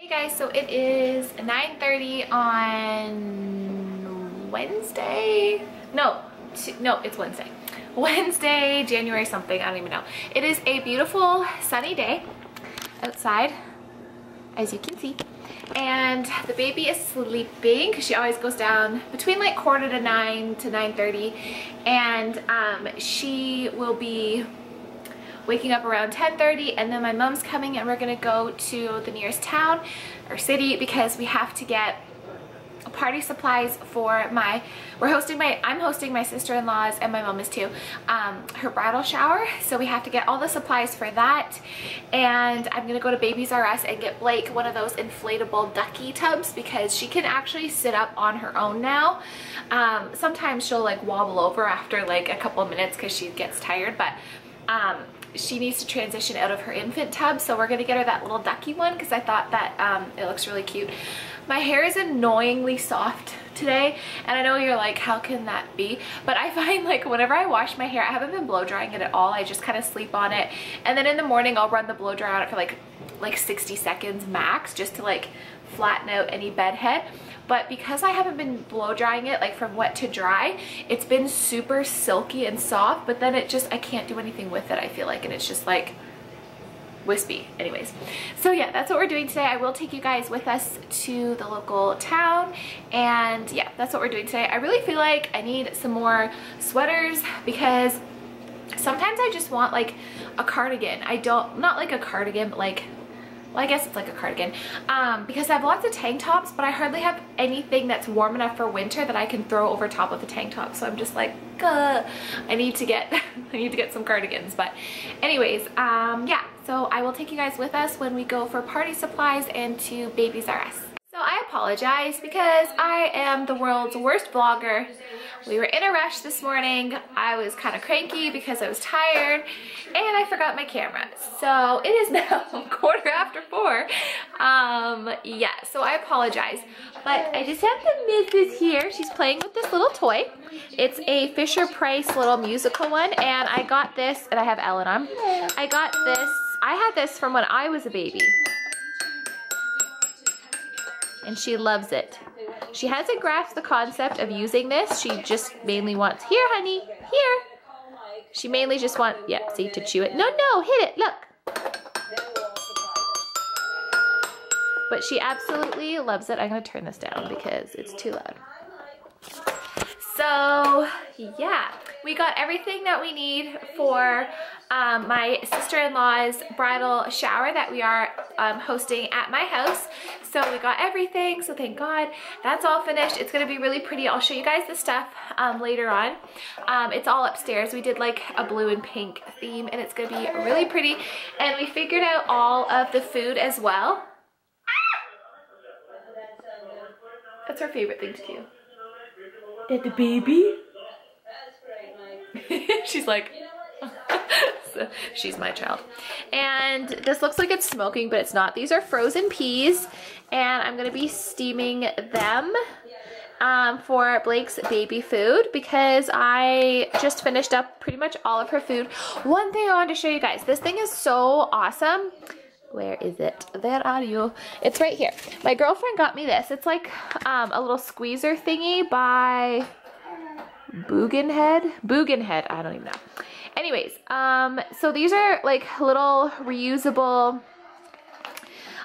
Hey guys, so it is 9:30 on Wednesday. No, it's Wednesday. Wednesday, January something, I don't even know. It is a beautiful sunny day outside, as you can see. And the baby is sleeping because she always goes down between like 8:45 to 9:30. And she will be waking up around 10:30, and then my mom's coming and we're gonna go to the nearest town or city because we have to get party supplies for I'm hosting my sister-in-law's, and my mom is too, her bridal shower. So we have to get all the supplies for that, and I'm gonna go to Babies R Us and get Blake one of those inflatable ducky tubs because she can actually sit up on her own now. Sometimes she'll like wobble over after like a couple of minutes because she gets tired, but she needs to transition out of her infant tub, so we're gonna get her that little ducky one because I thought that it looks really cute. My hair is annoyingly soft today, and I know you're like, how can that be? But I find like whenever I wash my hair, I haven't been blow drying it at all. I just kind of sleep on it, and then in the morning I'll run the blow dryer on it for like 60 seconds max just to like flatten out any bed head. But because I haven't been blow drying it like from wet to dry, it's been super silky and soft, but then it just, I can't do anything with it, I feel like, and it's just like wispy. Anyways, so yeah, that's what we're doing today. I will take you guys with us to the local town, and yeah, that's what we're doing today. I really feel like I need some more sweaters because sometimes I just want like a cardigan. Not like a cardigan, but like, well, I guess it's like a cardigan, because I have lots of tank tops, but I hardly have anything that's warm enough for winter that I can throw over top of a tank top. So I'm just like, I need to get some cardigans. But anyways, yeah, so I will take you guys with us when we go for party supplies and to Babies R Us. So I apologize because I am the world's worst vlogger. We were in a rush this morning. I was kind of cranky because I was tired and I forgot my camera. So it is now 4:15. Yeah, so I apologize. But I just have the missus here. She's playing with this little toy. It's a Fisher-Price little musical one, and I got this, and I have Ellen on. I had this from when I was a baby. And she loves it. She hasn't grasped the concept of using this. She just mainly wants, here honey, here. She mainly just wants, yeah, see, to chew it. No, hit it, look. But she absolutely loves it. I'm gonna turn this down because it's too loud. So yeah, we got everything that we need for my sister-in-law's bridal shower that we are hosting at my house. So we got everything, so thank God. That's all finished. It's gonna be really pretty. I'll show you guys the stuff later on. It's all upstairs. We did like a blue and pink theme, and it's gonna be really pretty. And we figured out all of the food as well. That's her favorite thing to do. Did the baby? She's like, so she's my child. And this looks like it's smoking, but it's not. These are frozen peas, and I'm gonna be steaming them for Blake's baby food because I just finished up pretty much all of her food. One thing I wanted to show you guys, this thing is so awesome. Where is it? Where are you? It's right here. My girlfriend got me this. It's like a little squeezer thingy by Bugenhead, I don't even know. Anyways, so these are like little reusable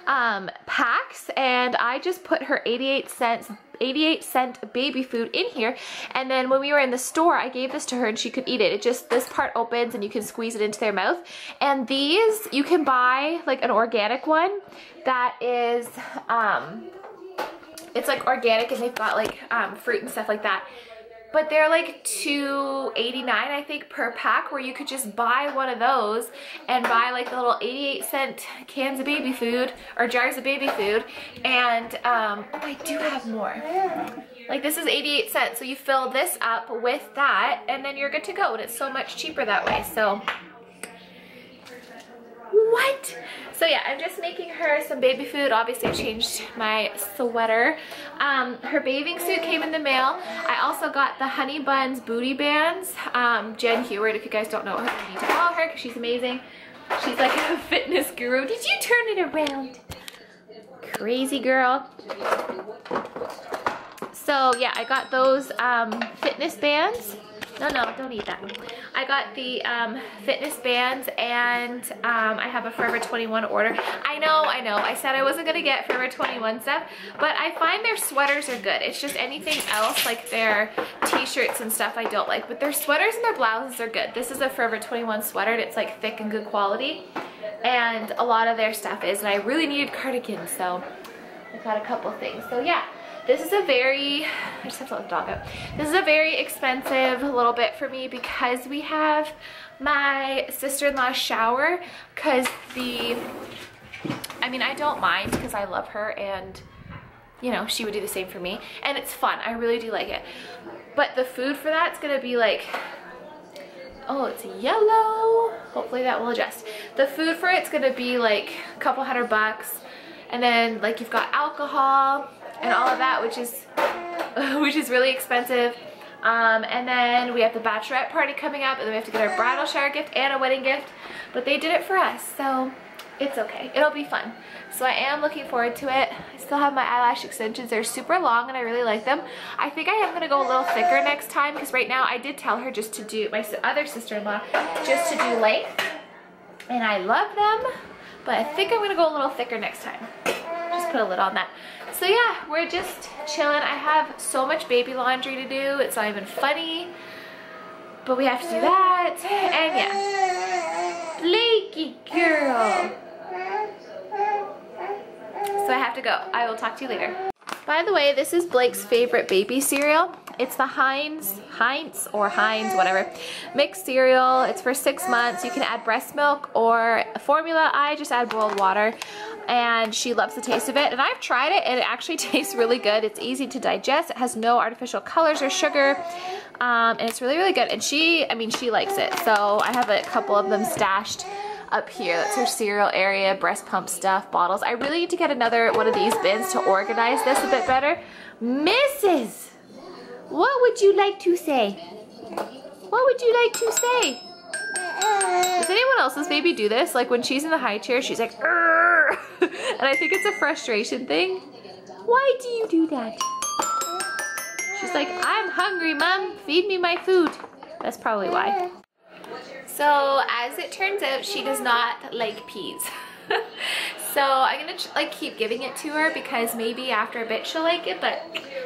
packs, and I just put her 88-cent baby food in here, and then when we were in the store I gave this to her and she could eat it. It just, this part opens and you can squeeze it into their mouth. And these you can buy like an organic one that is it's like organic, and they've got like fruit and stuff like that. But they're like $2.89 I think per pack, where you could just buy one of those and buy like the little 88-cent cans of baby food or jars of baby food. And oh, I do have more. Like this is 88 cents, so you fill this up with that and then you're good to go, and it's so much cheaper that way. So what? So yeah, I'm just making her some baby food. Obviously I changed my sweater. Her bathing suit came in the mail. I also got the Honey Buns booty bands. Jen Heward, if you guys don't know her, you need to follow her because she's amazing. She's like a fitness guru. Did you turn it around? Crazy girl. So yeah, I got those fitness bands. No, don't eat that. I got the fitness bands, and I have a Forever 21 order. I know. I said I wasn't gonna get Forever 21 stuff, but I find their sweaters are good. It's just anything else, like their t-shirts and stuff, I don't like. But their sweaters and their blouses are good. This is a Forever 21 sweater, and it's like thick and good quality. And a lot of their stuff is, and I really needed cardigans, so I got a couple things. So yeah. This is a very, I just have to let the dog out. This is a very expensive little bit for me because we have my sister-in-law's shower, because I mean, I don't mind because I love her, and you know, she would do the same for me, and it's fun. I really do like it. But the food for that's gonna be like, oh, it's yellow. Hopefully that will adjust. The food for it's gonna be like a couple $100, and then like you've got alcohol and all of that, which is really expensive. And then we have the bachelorette party coming up, and then we have to get our bridal shower gift and a wedding gift. But they did it for us, so it's okay. It'll be fun. So I am looking forward to it. I still have my eyelash extensions. They're super long, and I really like them. I think I am gonna go a little thicker next time, because right now I did tell her just to do, my other sister-in-law, just to do length. And I love them, but I think I'm gonna go a little thicker next time. Just put a lid on that. So yeah, we're just chilling. I have so much baby laundry to do. It's not even funny, but we have to do that. And yeah, Blakey girl. So I have to go. I will talk to you later. By the way, this is Blake's favorite baby cereal. It's the Heinz, whatever, mixed cereal. It's for 6 months. You can add breast milk or formula. I just add boiled water, and she loves the taste of it. And I've tried it, and it actually tastes really good. It's easy to digest. It has no artificial colors or sugar, and it's really, really good. And she likes it. So I have a couple of them stashed up here. That's her cereal area, breast pump stuff, bottles. I really need to get another one of these bins to organize this a bit better. Mrs. What would you like to say? What would you like to say? Does anyone else's baby do this? Like when she's in the high chair, she's like, "Arr!" And I think it's a frustration thing. Why do you do that? She's like, I'm hungry, Mom. Feed me my food. That's probably why. So as it turns out, she does not like peas. So I'm gonna like keep giving it to her, because maybe after a bit she'll like it, but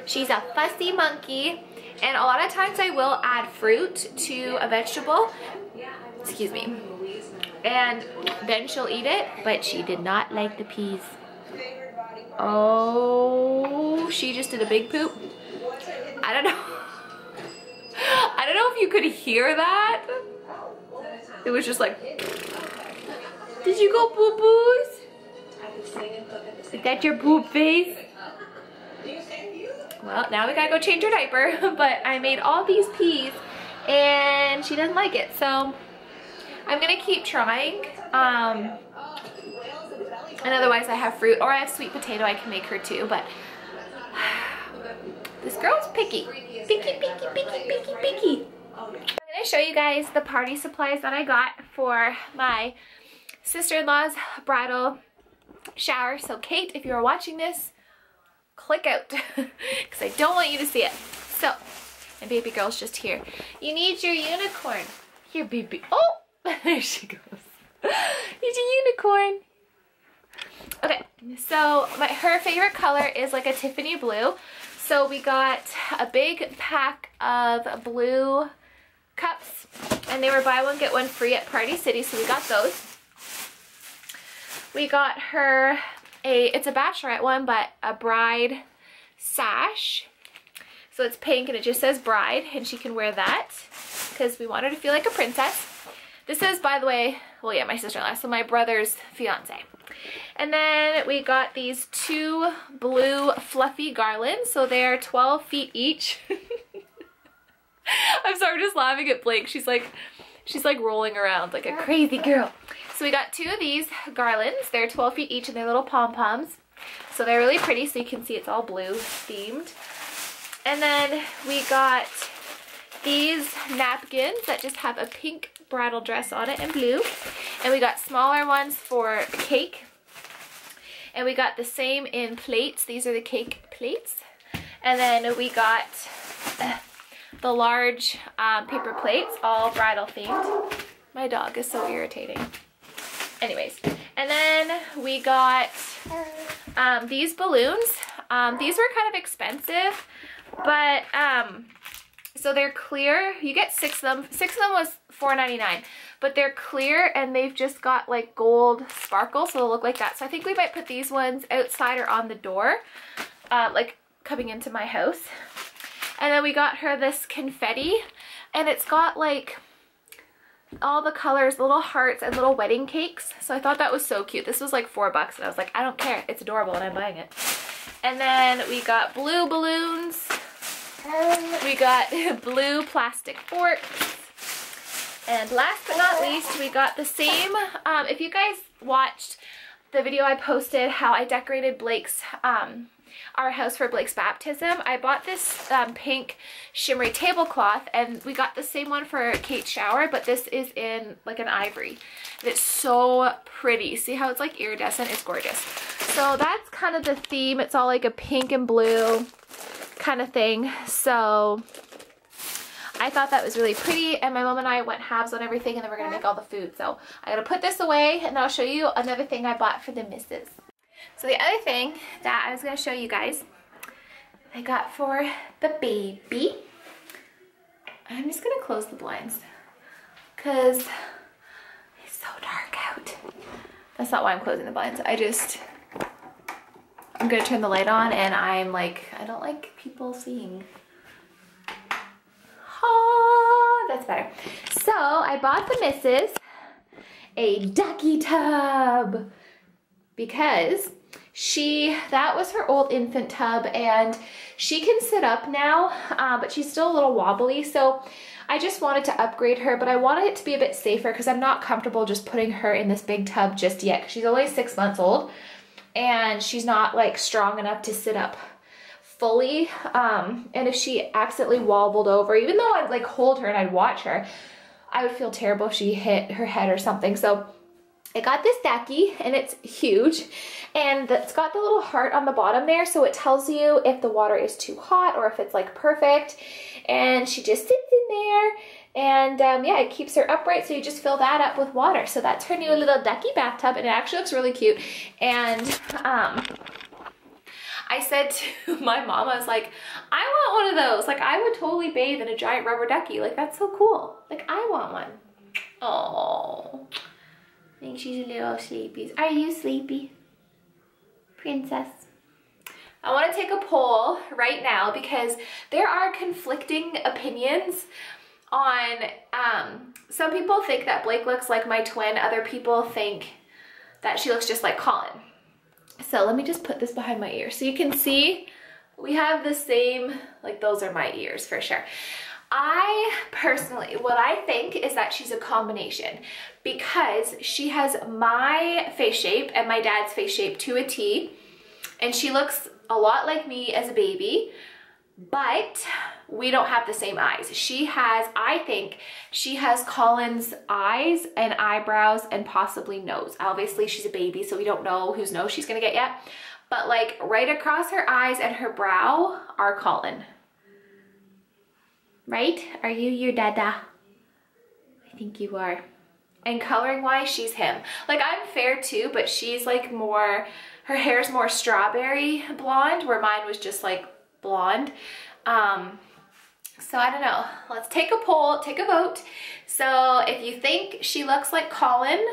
she's a fussy monkey. And a lot of times I will add fruit to a vegetable, excuse me, and then she'll eat it, but she did not like the peas. Oh, she just did a big poop. I don't know. I don't know if you could hear that. It was just like, did you go boo-boos? Is that your boob face? Well, now we gotta go change her diaper, but I made all these peas and she doesn't like it, so I'm gonna keep trying. And otherwise I have fruit, or I have sweet potato I can make her too, but this girl's picky. Picky, picky, picky, picky, picky. I'm gonna show you guys the party supplies that I got for my sister-in-law's bridal shower. So Kate, if you're watching this, click out, because I don't want you to see it. So, and baby girl's just here. You need your unicorn. Here, baby. Oh, there she goes. Here's your unicorn. Okay, so her favorite color is like a Tiffany blue. So we got a big pack of blue cups, and they were buy one get one free at Party City, so we got those. We got her it's a bachelorette one, but a bride sash. So it's pink and it just says bride, and she can wear that because we want her to feel like a princess. This is, by the way, well, yeah, my sister-in-law, so my brother's fiance. And then we got these 2 blue fluffy garlands. So they're 12 feet each. I'm sorry, I'm just laughing at Blake. She's like rolling around like a crazy girl. So we got 2 of these garlands. They're 12 feet each, and they're little pom-poms. So they're really pretty, so you can see it's all blue themed. And then we got these napkins that just have a pink bridal dress on it and blue. And we got smaller ones for cake. And we got the same in plates. These are the cake plates. And then we got the large paper plates, all bridal themed. My dog is so irritating. Anyways, and then we got these balloons. These were kind of expensive, but so they're clear. You get 6 of them. 6 of them was $4.99, but they're clear and they've just got like gold sparkle, so they'll look like that. So I think we might put these ones outside or on the door, like coming into my house. And then we got her this confetti, and it's got like all the colors, little hearts and little wedding cakes. So I thought that was so cute. This was like $4 and I was like, I don't care, it's adorable and I'm buying it. And then we got blue balloons. We got blue plastic forks. And last but not least, we got the same, if you guys watched the video I posted how I decorated Blake's, our house for Blake's baptism, I bought this pink shimmery tablecloth, and we got the same one for Kate's shower, but this is in like an ivory. And it's so pretty. See how it's like iridescent? It's gorgeous. So that's kind of the theme. It's all like a pink and blue kind of thing. So I thought that was really pretty, and my mom and I went halves on everything, and then we're gonna make all the food. So I gotta put this away, and I'll show you another thing I bought for the missus. So the other thing that I was going to show you guys, I got for the baby. I'm just going to close the blinds because it's so dark out. That's not why I'm closing the blinds. I'm going to turn the light on, and I'm like, I don't like people seeing. Oh, that's better. So I bought the missus a ducky tub, because that was her old infant tub, and she can sit up now, but she's still a little wobbly. So I just wanted to upgrade her, but I wanted it to be a bit safer because I'm not comfortable just putting her in this big tub just yet. She's only 6 months old, and she's not like strong enough to sit up fully. And if she accidentally wobbled over, even though I'd like hold her and I'd watch her, I would feel terrible if she hit her head or something. So I got this ducky, and it's huge, and it's got the little heart on the bottom there, so it tells you if the water is too hot or if it's like perfect. And she just sits in there, and yeah, it keeps her upright, so you just fill that up with water. So that's her new little ducky bathtub, and it actually looks really cute. And I said to my mom, I was like, I want one of those. Like, I would totally bathe in a giant rubber ducky. Like, that's so cool. Like, I want one. Oh. I think she's a little sleepy. Are you sleepy, princess? I want to take a poll right now because there are conflicting opinions on, some people think that Blake looks like my twin. Other people think that she looks just like Colin. So let me just put this behind my ear so you can see we have the same, like those are my ears for sure. I personally, what I think is that she's a combination because she has my face shape and my dad's face shape to a T, and she looks a lot like me as a baby, but we don't have the same eyes. She has, I think she has Colin's eyes and eyebrows and possibly nose. Obviously she's a baby, so we don't know whose nose she's gonna get yet, but like right across her eyes and her brow are Colin. Right? Are you your dada? I think you are. And coloring wise, she's him. Like, I'm fair too, but she's like more, her hair's more strawberry blonde, where mine was just like blonde. So I don't know. Let's take a poll, take a vote. So if you think she looks like Colin,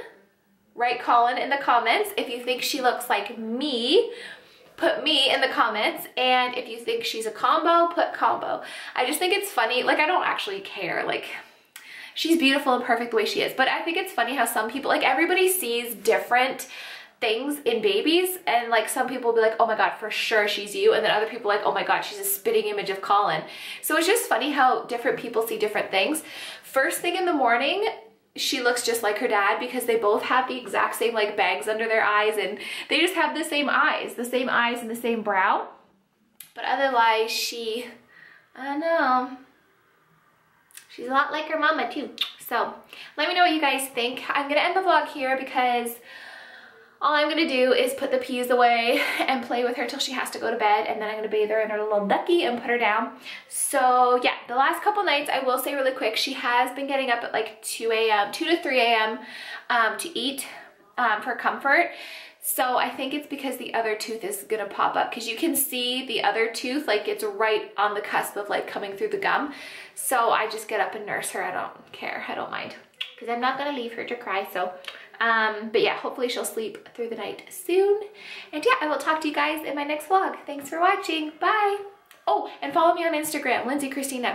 write Colin in the comments. If you think she looks like me, put me in the comments, and if you think she's a combo, put combo. I just think it's funny, like I don't actually care, like she's beautiful and perfect the way she is, but I think it's funny how some people, like everybody sees different things in babies, and like some people will be like, oh my god, for sure she's you, and then other people are like, oh my god, she's a spitting image of Colin. So it's just funny how different people see different things. First thing in the morning, she looks just like her dad because they both have the exact same like bags under their eyes, and they just have the same eyes and the same brow. But otherwise she, I don't know, she's a lot like her mama too. So let me know what you guys think. I'm gonna end the vlog here because all I'm gonna do is put the peas away and play with her till she has to go to bed, and then I'm gonna bathe her in her little ducky and put her down. So yeah, the last couple nights, I will say really quick, she has been getting up at like 2 to 3 a.m. To eat for comfort. So I think it's because the other tooth is gonna pop up, because you can see the other tooth, like it's right on the cusp of like coming through the gum. So I just get up and nurse her. I don't care, I don't mind, because I'm not gonna leave her to cry. So but yeah, hopefully she'll sleep through the night soon. And yeah, I will talk to you guys in my next vlog. Thanks for watching. Bye. Oh, and follow me on Instagram, Lindsay Christine.